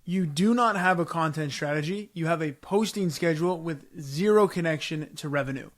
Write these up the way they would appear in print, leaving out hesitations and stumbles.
You do not have a content strategy. You have a posting schedule with zero connection to revenue.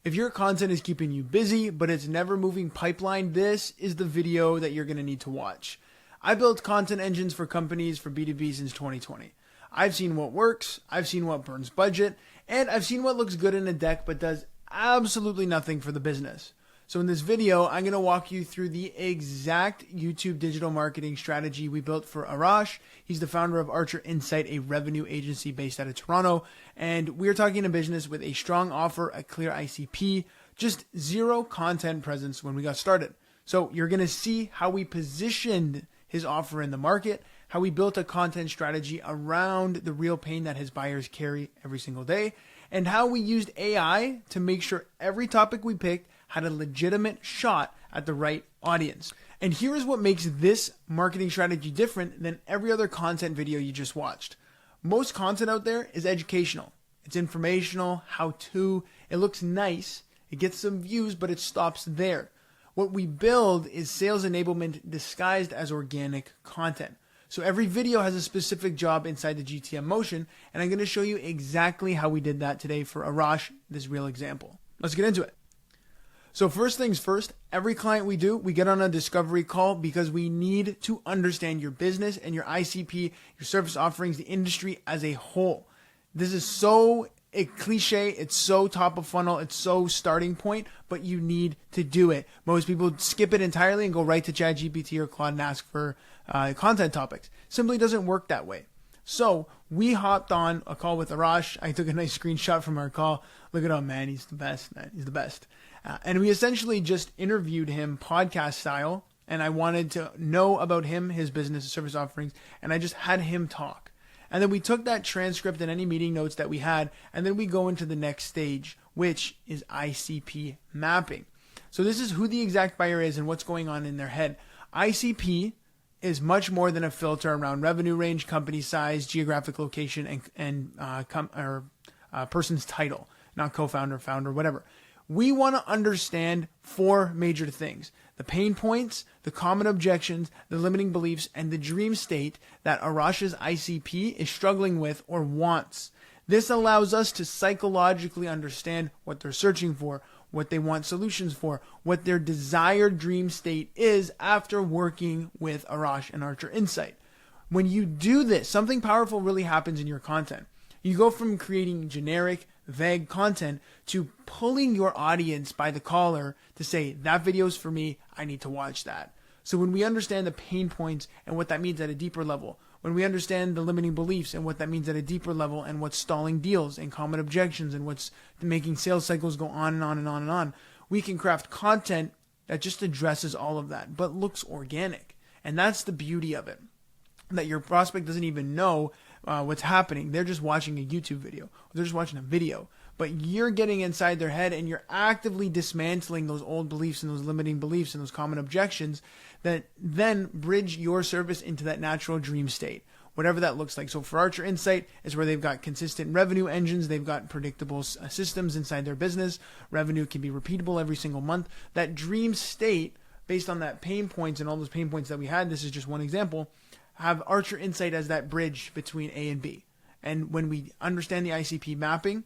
If your content is keeping you busy, but it's never moving pipeline, this is the video that you're going to need to watch. I built content engines for companies for B2B since 2020. I've seen what works, I've seen what burns budget, and I've seen what looks good in a deck but does absolutely nothing for the business. So in this video, I'm going to walk you through the exact YouTube digital marketing strategy we built for Arash. He's the founder of Archer Insight, a revenue agency based out of Toronto. And we're talking a business with a strong offer, a clear ICP, just zero content presence when we got started. So you're going to see how we positioned his offer in the market, how we built a content strategy around the real pain that his buyers carry every single day, and how we used AI to make sure every topic we picked had a legitimate shot at the right audience. And here is what makes this marketing strategy different than every other content video you just watched. Most content out there is educational. It's informational, how-to, it looks nice, it gets some views, but it stops there. What we build is sales enablement disguised as organic content. So every video has a specific job inside the GTM motion, and I'm going to show you exactly how we did that today for Arash, this real example. Let's get into it. So first things first, every client we do, we get on a discovery call because we need to understand your business and your ICP, your service offerings, the industry as a whole. This is so cliche, it's so top of funnel, it's so starting point, but you need to do it. Most people skip it entirely and go right to ChatGPT or Claude and ask for content topics. Simply doesn't work that way. So we hopped on a call with Arash. I took a nice screenshot from our call. Look at him, man. He's the best, man. He's the best. And we essentially just interviewed him podcast style. And I wanted to know about him, his business, his service offerings. And I just had him talk. And then we took that transcript and any meeting notes that we had. And then we go into the next stage, which is ICP mapping. So this is who the exact buyer is and what's going on in their head. ICP is much more than a filter around revenue range, company size, geographic location, and person's title, not co-founder, founder, whatever. We want to understand four major things: the pain points, the common objections, the limiting beliefs, and the dream state that Arash's ICP is struggling with or wants. This allows us to psychologically understand what they're searching for, what they want solutions for, what their desired dream state is after working with Arash and Archer Insight. When you do this, something powerful really happens in your content. You go from creating generic, vague content to pulling your audience by the collar to say, that video's for me, I need to watch that. So when we understand the pain points and what that means at a deeper level, when we understand the limiting beliefs and what that means at a deeper level and what's stalling deals and common objections and what's making sales cycles go on and on and on and on, we can craft content that just addresses all of that, but looks organic. And that's the beauty of it, that your prospect doesn't even know what's happening. They're just watching a YouTube video. They're just watching a video. But you're getting inside their head and you're actively dismantling those old beliefs and those limiting beliefs and those common objections that then bridge your service into that natural dream state, whatever that looks like. So for Archer Insight is where they've got consistent revenue engines. They've got predictable systems inside their business. Revenue can be repeatable every single month. That dream state, based on that pain points and all those pain points that we had, this is just one example, have Archer Insight as that bridge between A and B. And when we understand the ICP mapping,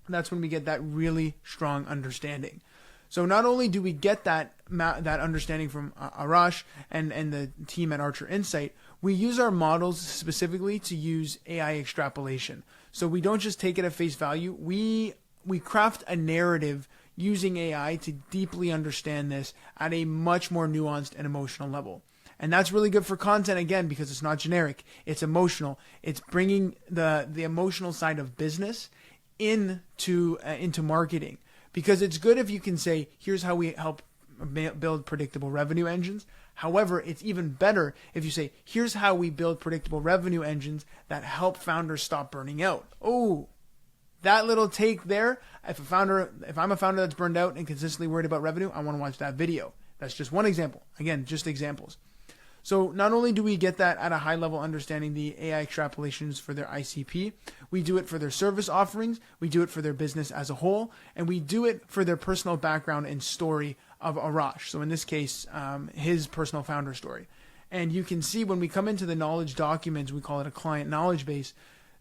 that's when we get that really strong understanding. So not only do we get that understanding from Arash and the team at Archer Insight, we use our models specifically to use AI extrapolation. So we don't just take it at face value. We craft a narrative using AI to deeply understand this at a much more nuanced and emotional level. And that's really good for content, again, because it's not generic. It's emotional. It's bringing the emotional side of business into marketing. Because it's good if you can say, here's how we help build predictable revenue engines. However, it's even better if you say, here's how we build predictable revenue engines that help founders stop burning out. Oh, that little take there. If I'm a founder that's burned out and consistently worried about revenue, I want to watch that video. That's just one example. Again, just examples. So not only do we get that at a high level understanding the AI extrapolations for their ICP, we do it for their service offerings, we do it for their business as a whole, and we do it for their personal background and story of Arash. So in this case, his personal founder story. And you can see when we come into the knowledge documents, we call it a client knowledge base,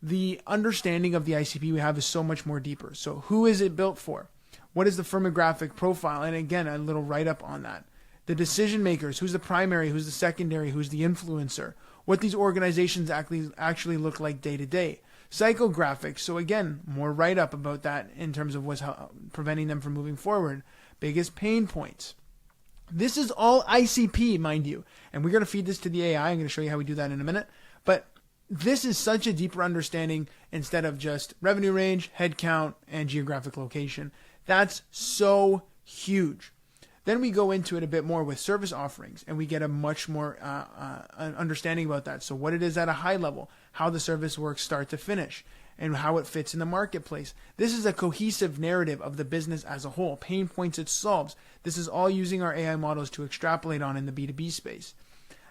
the understanding of the ICP we have is so much more deeper. So who is it built for? What is the firmographic profile? And again, a little write-up on that. The decision makers, who's the primary, who's the secondary, who's the influencer, what these organizations actually look like day to day. Psychographics, so again, more write-up about that in terms of what's preventing them from moving forward. Biggest pain points. This is all ICP, mind you. And we're going to feed this to the AI. I'm going to show you how we do that in a minute. But this is such a deeper understanding instead of just revenue range, headcount, and geographic location. That's so huge. Then we go into it a bit more with service offerings, and we get a much more understanding about that. So what it is at a high level, how the service works start to finish, and how it fits in the marketplace. This is a cohesive narrative of the business as a whole, pain points it solves. This is all using our AI models to extrapolate on in the B2B space.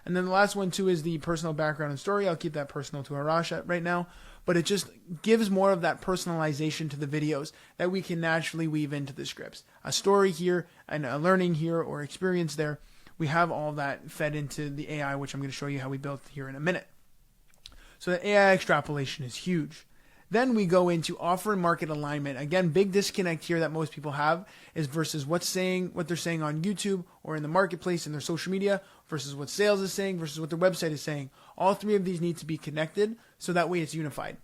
And then the last one too is the personal background and story. I'll keep that personal to Arash right now, but it just gives more of that personalization to the videos that we can naturally weave into the scripts. A story here and a learning here or experience there. We have all that fed into the AI, which I'm going to show you how we built here in a minute. So the AI extrapolation is huge. Then we go into offer and market alignment. Again, big disconnect here that most people have is versus what they're saying on YouTube or in the marketplace in their social media versus what sales is saying versus what their website is saying. All three of these need to be connected so that way it's unified.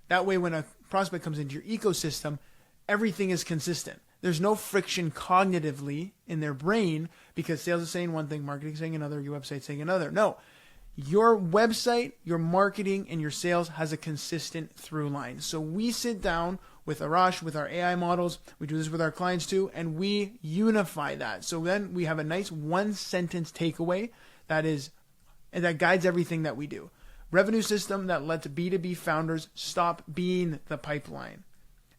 That way when a prospect comes into your ecosystem, everything is consistent. There's no friction cognitively in their brain because sales is saying one thing, marketing is saying another, your website saying another. No. Your website, your marketing, and your sales has a consistent through line. So we sit down with Arash, with our AI models, we do this with our clients too, and we unify that. So then we have a nice one-sentence takeaway that guides everything that we do. Revenue system that lets B2B founders stop being the pipeline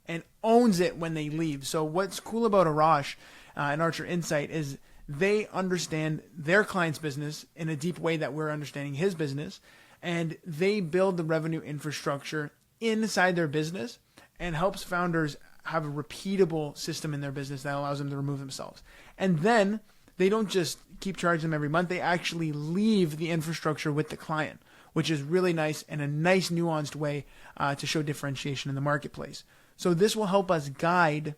and owns it when they leave. So what's cool about Arash and Archer Insight is they understand their client's business in a deep way that we're understanding his business, and they build the revenue infrastructure inside their business and helps founders have a repeatable system in their business that allows them to remove themselves. And then they don't just keep charging them every month, they actually leave the infrastructure with the client, which is really nice and a nice nuanced way to show differentiation in the marketplace. So this will help us guide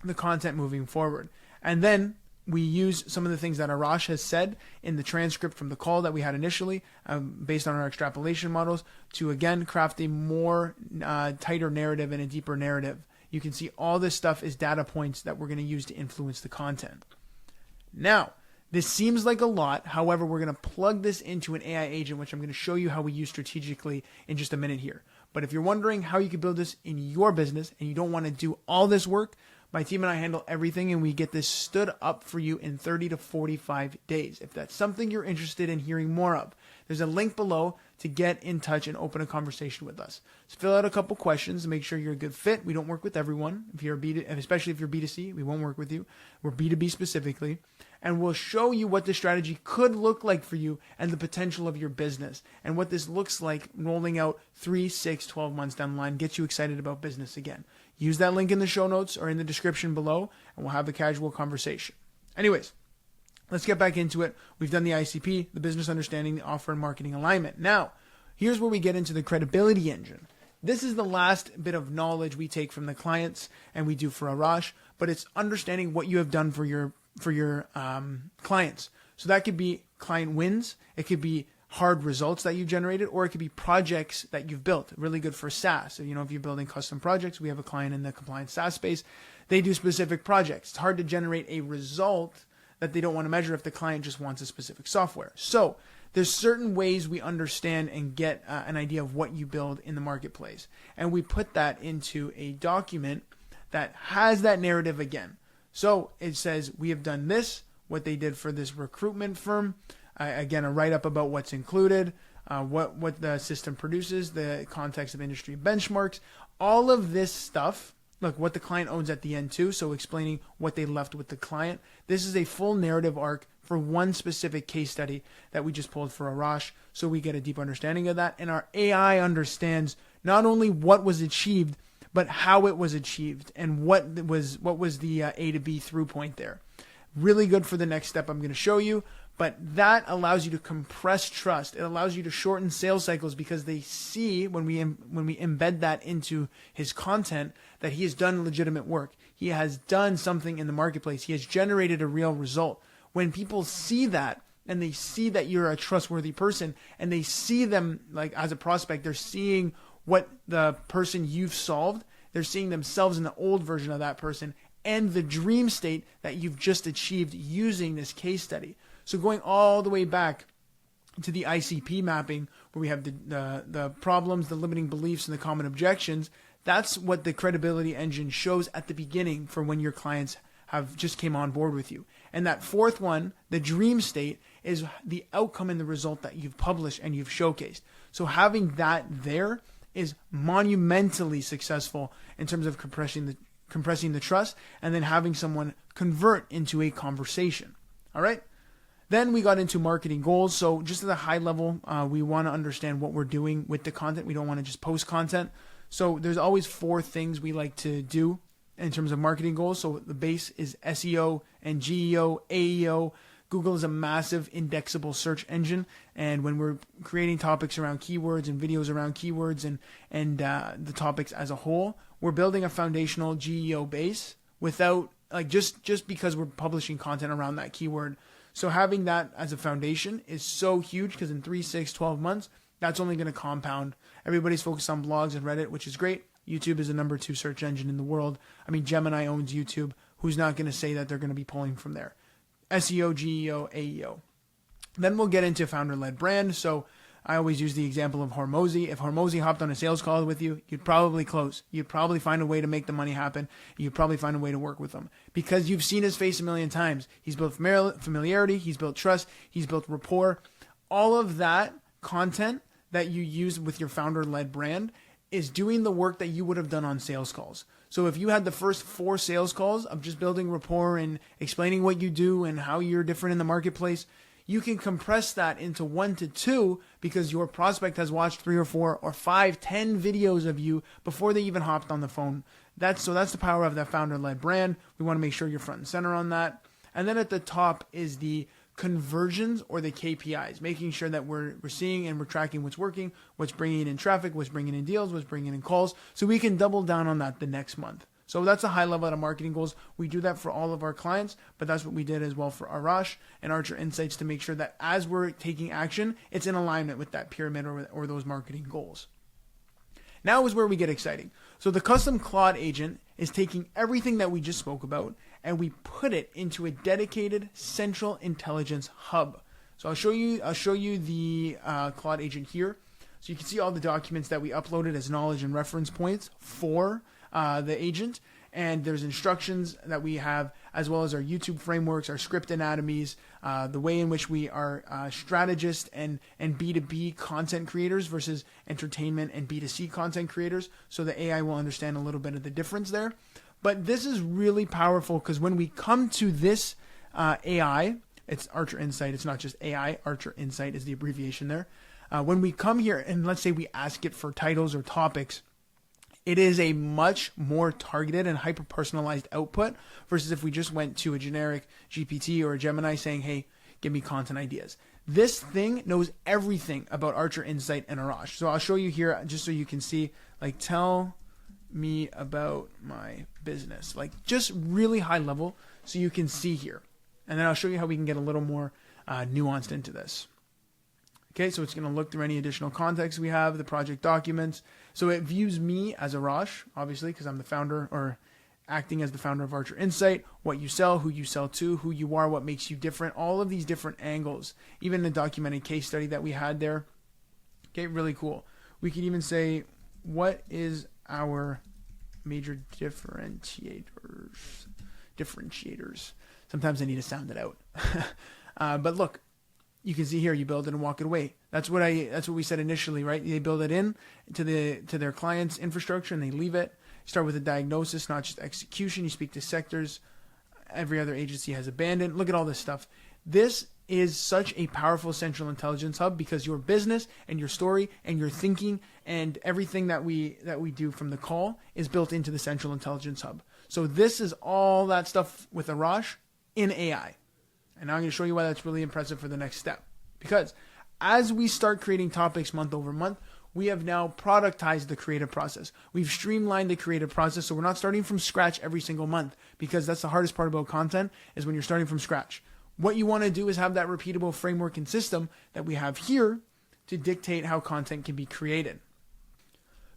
the content moving forward. And then we use some of the things that Arash has said in the transcript from the call that we had initially, based on our extrapolation models, to again craft a more tighter narrative and a deeper narrative. You can see all this stuff is data points that we're going to use to influence the content. Now, this seems like a lot. However, we're going to plug this into an AI agent, which I'm going to show you how we use strategically in just a minute here. But if you're wondering how you can build this in your business and you don't want to do all this work, my team and I handle everything, and we get this stood up for you in 30 to 45 days. If that's something you're interested in hearing more of, there's a link below to get in touch and open a conversation with us. So fill out a couple questions to make sure you're a good fit. We don't work with everyone. If you're especially if you're B2C, we won't work with you. We're B2B specifically. And we'll show you what the strategy could look like for you and the potential of your business and what this looks like rolling out 3, 6, 12 months down the line, get you excited about business again. Use that link in the show notes or in the description below, and we'll have a casual conversation. Anyways, let's get back into it. We've done the ICP, the business understanding, the offer and marketing alignment. Now, here's where we get into the credibility engine. This is the last bit of knowledge we take from the clients and we do for Arash, but it's understanding what you have done for your clients. So that could be client wins, it could be hard results that you've generated, or it could be projects that you've built. Really good for SaaS. So, if you're building custom projects, we have a client in the compliance SaaS space. They do specific projects. It's hard to generate a result that they don't want to measure if the client just wants a specific software. So there's certain ways we understand and get an idea of what you build in the marketplace. And we put that into a document that has that narrative again. So it says, we have done this, what they did for this recruitment firm. Again, a write-up about what's included, what the system produces, the context of industry benchmarks, all of this stuff. Look, what the client owns at the end too, so explaining what they left with the client. This is a full narrative arc for one specific case study that we just pulled for Arash, so we get a deep understanding of that. And our AI understands not only what was achieved, but how it was achieved and what was the A to B through point there. Really good for the next step I'm going to show you. But that allows you to compress trust. It allows you to shorten sales cycles because they see when we embed that into his content that he has done legitimate work. He has done something in the marketplace. He has generated a real result. When people see that and they see that you're a trustworthy person and they see them like as a prospect, they're seeing what the person you've solved. They're seeing themselves in the old version of that person and the dream state that you've just achieved using this case study. So going all the way back to the ICP mapping, where we have the problems, the limiting beliefs, and the common objections, that's what the credibility engine shows at the beginning for when your clients have just came on board with you. And that fourth one, the dream state, is the outcome and the result that you've published and you've showcased. So having that there is monumentally successful in terms of compressing the trust and then having someone convert into a conversation. All right? Then we got into marketing goals. So just at a high level, we want to understand what we're doing with the content. We don't want to just post content. So there's always 4 things we like to do in terms of marketing goals. So the base is SEO and GEO, AEO. Google is a massive indexable search engine. And when we're creating topics around keywords and videos around keywords and the topics as a whole, we're building a foundational GEO base without like just because we're publishing content around that keyword. So having that as a foundation is so huge because in 3, 6, 12 months, that's only going to compound. Everybody's focused on blogs and Reddit, which is great. YouTube is the number 2 search engine in the world. I mean, Gemini owns YouTube. Who's not going to say that they're going to be pulling from there? SEO, GEO, AEO. Then we'll get into founder-led brand. So I always use the example of Hormozy. If Hormozy hopped on a sales call with you, you'd probably close. You'd probably find a way to make the money happen. You'd probably find a way to work with him because you've seen his face a million times. He's built familiarity. He's built trust. He's built rapport. All of that content that you use with your founder-led brand is doing the work that you would have done on sales calls. So if you had the first 4 sales calls of just building rapport and explaining what you do and how you're different in the marketplace, you can compress that into 1 to 2 because your prospect has watched 3 or 4 or 5, 10 videos of you before they even hopped on the phone. That's the power of that founder-led brand. We want to make sure you're front and center on that. And then at the top is the conversions or the KPIs, making sure that we're seeing and we're tracking what's working, what's bringing in traffic, what's bringing in deals, what's bringing in calls, so we can double down on that the next month. So that's a high level of marketing goals. We do that for all of our clients, but that's what we did as well for Arash and Archer Insights to make sure that as we're taking action, it's in alignment with that pyramid or those marketing goals. Now is where we get exciting. So the custom Claude agent is taking everything that we just spoke about and we put it into a dedicated central intelligence hub. So I'll show you the Claude agent here. So you can see all the documents that we uploaded as knowledge and reference points for the agent. And there's instructions that we have, as well as our YouTube frameworks, our script anatomies, the way in which we are strategists and B2B content creators versus entertainment and B2C content creators. So the AI will understand a little bit of the difference there. But this is really powerful because when we come to this AI, it's Archer Insight. It's not just AI. Archer Insight is the abbreviation there. When we come here and let's say we ask it for titles or topics, it is a much more targeted and hyper-personalized output versus if we just went to a generic GPT or a Gemini saying, hey, give me content ideas. This thing knows everything about Archer Insight and Arash. So I'll show you here just so you can see, like, tell me about my business. Like, just really high level so you can see here. And then I'll show you how we can get a little more nuanced into this. Okay, so it's going to look through any additional context we have, the project documents. So it views me as Arash, obviously, because I'm the founder or acting as the founder of Archer Insight, what you sell, who you sell to, who you are, what makes you different, all of these different angles, even the documented case study that we had there. Okay, really cool. We could even say, what is our major differentiators? Sometimes I need to sound it out. But look, you can see here, you build it and walk it away. That's what we said initially, right? They build it in to their client's infrastructure and they leave it. You start with a diagnosis, not just execution. You speak to sectors every other agency has abandoned. Look at all this stuff. This is such a powerful central intelligence hub because your business and your story and your thinking and everything that we do from the call is built into the central intelligence hub. So this is all that stuff with Arash in AI. And now I'm going to show you why that's really impressive for the next step. Because as we start creating topics month over month, we have now productized the creative process. We've streamlined the creative process, so we're not starting from scratch every single month, because that's the hardest part about content, is when you're starting from scratch. What you want to do is have that repeatable framework and system that we have here to dictate how content can be created.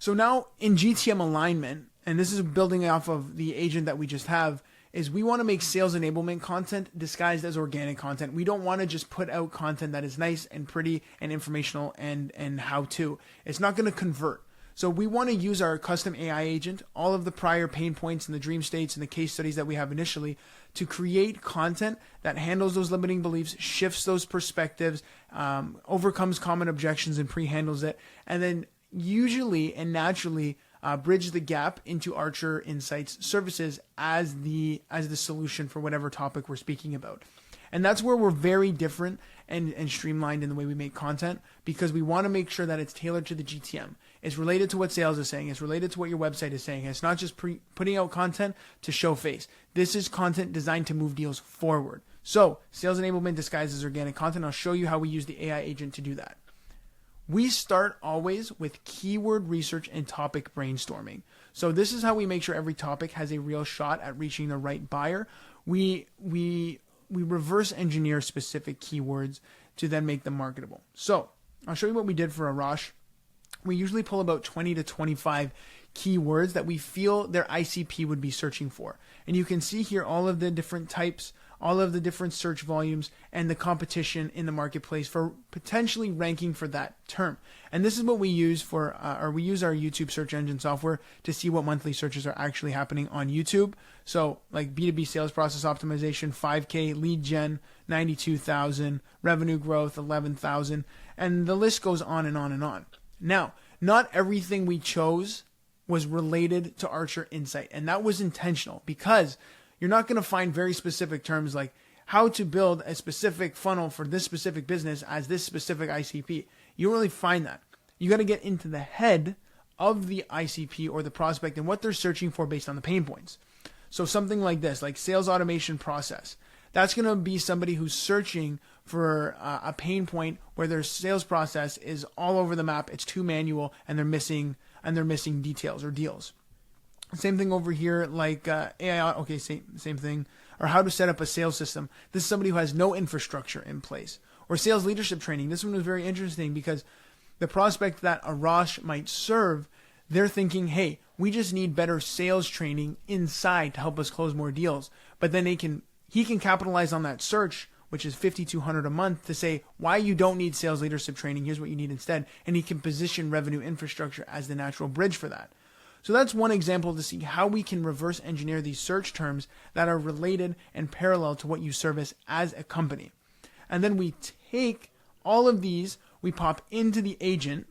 So now in GTM alignment, and this is building off of the agent that we just have, is we want to make sales enablement content disguised as organic content. We don't want to just put out content that is nice and pretty and informational and how-to. It's not going to convert. So we want to use our custom AI agent, all of the prior pain points and the dream states and the case studies that we have initially, to create content that handles those limiting beliefs, shifts those perspectives, overcomes common objections and pre-handles it, and then usually and naturally bridge the gap into Archer Insights services as the solution for whatever topic we're speaking about. And that's where we're very different and streamlined in the way we make content, because we want to make sure that it's tailored to the GTM. It's related to what sales is saying. It's related to what your website is saying. It's not just putting out content to show face. This is content designed to move deals forward. So sales enablement disguised as organic content. I'll show you how we use the AI agent to do that. We start always with keyword research and topic brainstorming. So this is how we make sure every topic has a real shot at reaching the right buyer. We reverse engineer specific keywords to then make them marketable. So I'll show you what we did for Arash. We usually pull about 20 to 25 keywords that we feel their ICP would be searching for. And you can see here all of the different types, all of the different search volumes, and the competition in the marketplace for potentially ranking for that term. And this is what we use we use our YouTube search engine software to see what monthly searches are actually happening on YouTube. So like B2B sales process optimization, 5K, lead gen, 92,000, revenue growth, 11,000, and the list goes on and on and on. Now, not everything we chose was related to Archer Insight, and that was intentional, because you're not going to find very specific terms like how to build a specific funnel for this specific business as this specific ICP. You don't really find that. You got to get into the head of the ICP or the prospect and what they're searching for based on the pain points. So something like this, like sales automation process. That's going to be somebody who's searching for a pain point where their sales process is all over the map. It's too manual, and they're missing details or deals. Same thing over here, like AI. Okay, same thing. Or how to set up a sales system. This is somebody who has no infrastructure in place. Or sales leadership training. This one was very interesting because the prospect that Arash might serve, they're thinking, hey, we just need better sales training inside to help us close more deals. But then he can capitalize on that search, which is $5,200 a month, to say why you don't need sales leadership training. Here's what you need instead. And he can position revenue infrastructure as the natural bridge for that. So that's one example to see how we can reverse engineer these search terms that are related and parallel to what you service as a company. And then we take all of these, we pop into the agent,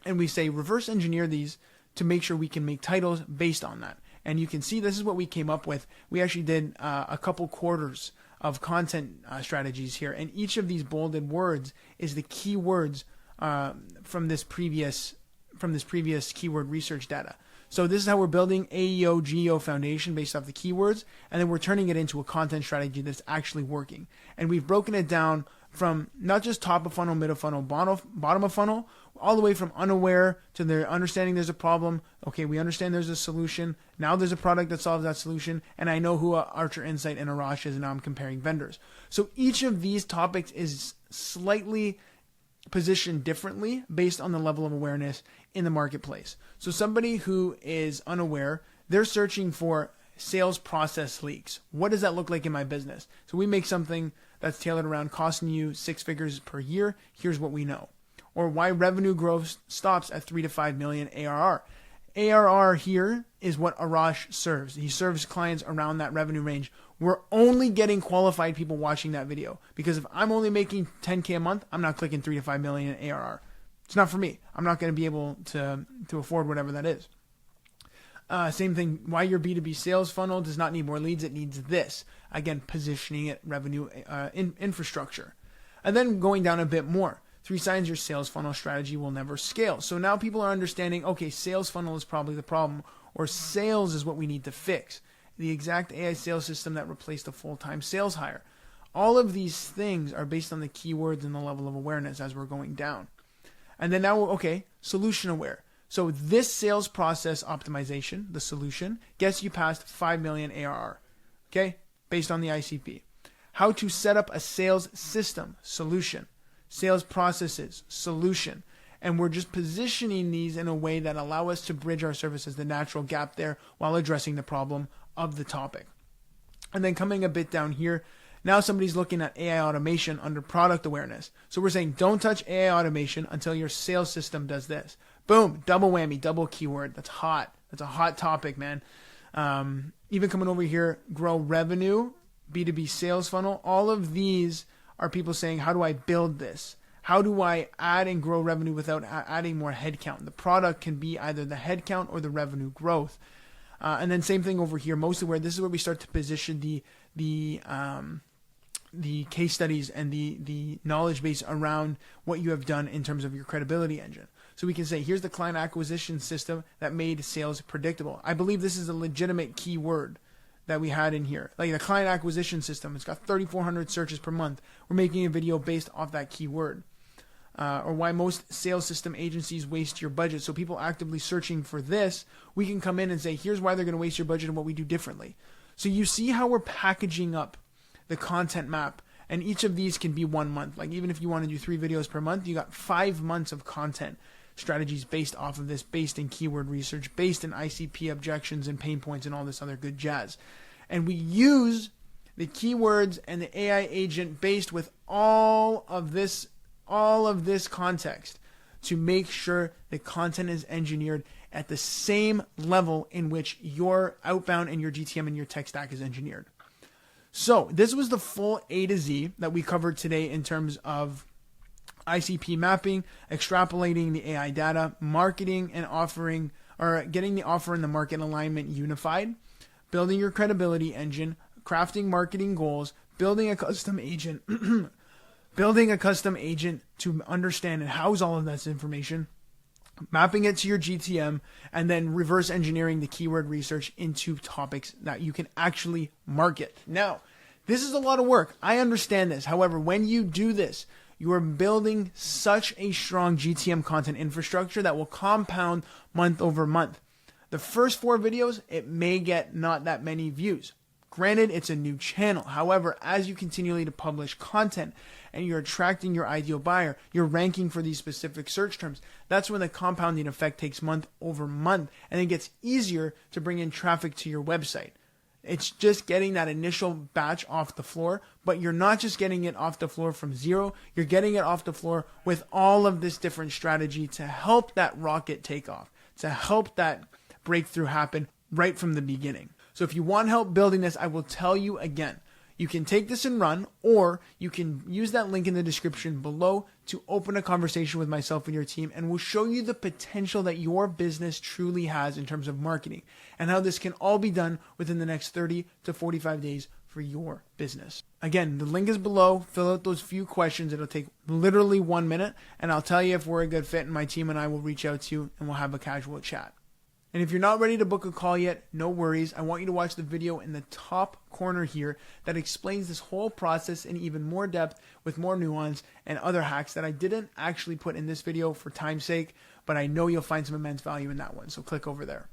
and we say reverse engineer these to make sure we can make titles based on that. And you can see this is what we came up with. We actually did a couple quarters of content strategies here, and each of these bolded words is the keywords from this previous keyword research data. So this is how we're building AEO, GEO foundation based off the keywords, and then we're turning it into a content strategy that's actually working. And we've broken it down from not just top of funnel, mid of funnel, bottom of funnel, all the way from unaware to their understanding there's a problem. Okay, we understand there's a solution. Now there's a product that solves that solution, and I know who Archer Insight and Arash is, and now I'm comparing vendors. So each of these topics is slightly positioned differently based on the level of awareness in the marketplace. So somebody who is unaware, they're searching for sales process leaks. What does that look like in my business? So we make something that's tailored around costing you 6 figures per year. Here's what we know. Or why revenue growth stops at 3 to 5 million ARR. ARR here is what Arash serves. He serves clients around that revenue range. We're only getting qualified people watching that video, because if I'm only making 10K a month, I'm not clicking 3 to 5 million ARR. It's not for me. I'm not going to be able to afford whatever that is. Same thing, why your B2B sales funnel does not need more leads, it needs this. Again, positioning it, revenue infrastructure. And then going down a bit more. 3 signs your sales funnel strategy will never scale. So now people are understanding, okay, sales funnel is probably the problem, or sales is what we need to fix. The exact AI sales system that replaced a full-time sales hire. All of these things are based on the keywords and the level of awareness as we're going down. And then now, okay, solution aware. So this sales process optimization, the solution, gets you past 5 million ARR, okay, based on the ICP. How to set up a sales system, solution. Sales processes, solution. And we're just positioning these in a way that allow us to bridge our services, the natural gap there, while addressing the problem of the topic. And then coming a bit down here, now somebody's looking at AI automation under product awareness. So we're saying don't touch AI automation until your sales system does this. Boom, double whammy, double keyword. That's hot. That's a hot topic, man. Even coming over here, grow revenue, B2B sales funnel. All of these are people saying, how do I build this? How do I add and grow revenue without adding more headcount? The product can be either the headcount or the revenue growth. And then same thing over here, mostly where this is where we start to position the case studies and the knowledge base around what you have done in terms of your credibility engine. So we can say, here's the client acquisition system that made sales predictable. I believe this is a legitimate keyword that we had in here. Like the client acquisition system, it's got 3,400 searches per month. We're making a video based off that keyword. Or why most sales system agencies waste your budget. So people actively searching for this, we can come in and say, here's why they're going to waste your budget and what we do differently. So you see how we're packaging up the content map, and each of these can be 1 month. Like even if you want to do 3 videos per month, you got 5 months of content strategies based off of this, based in keyword research, based in ICP objections and pain points and all this other good jazz. And we use the keywords and the AI agent based with all of this context to make sure the content is engineered at the same level in which your outbound and your GTM and your tech stack is engineered. So this was the full A to Z that we covered today in terms of ICP mapping, extrapolating the AI data, marketing and offering, or getting the offer and the market alignment unified, building your credibility engine, crafting marketing goals, building a custom agent, building a custom agent to understand and house all of this information, mapping it to your GTM, and then reverse engineering the keyword research into topics that you can actually market. Now, this is a lot of work. I understand this. However, when you do this, you are building such a strong GTM content infrastructure that will compound month over month. The first 4 videos, it may get not that many views. Granted, it's a new channel. However, as you continually to publish content and you're attracting your ideal buyer, you're ranking for these specific search terms. That's when the compounding effect takes month over month, and it gets easier to bring in traffic to your website. It's just getting that initial batch off the floor, but you're not just getting it off the floor from zero. You're getting it off the floor with all of this different strategy to help that rocket take off, to help that breakthrough happen right from the beginning. So if you want help building this, I will tell you again, you can take this and run, or you can use that link in the description below to open a conversation with myself and your team, and we'll show you the potential that your business truly has in terms of marketing and how this can all be done within the next 30 to 45 days for your business. Again, the link is below. Fill out those few questions. It'll take literally 1 minute, and I'll tell you if we're a good fit, and my team and I will reach out to you and we'll have a casual chat. And if you're not ready to book a call yet, no worries. I want you to watch the video in the top corner here that explains this whole process in even more depth with more nuance and other hacks that I didn't actually put in this video for time's sake, but I know you'll find some immense value in that one. So click over there.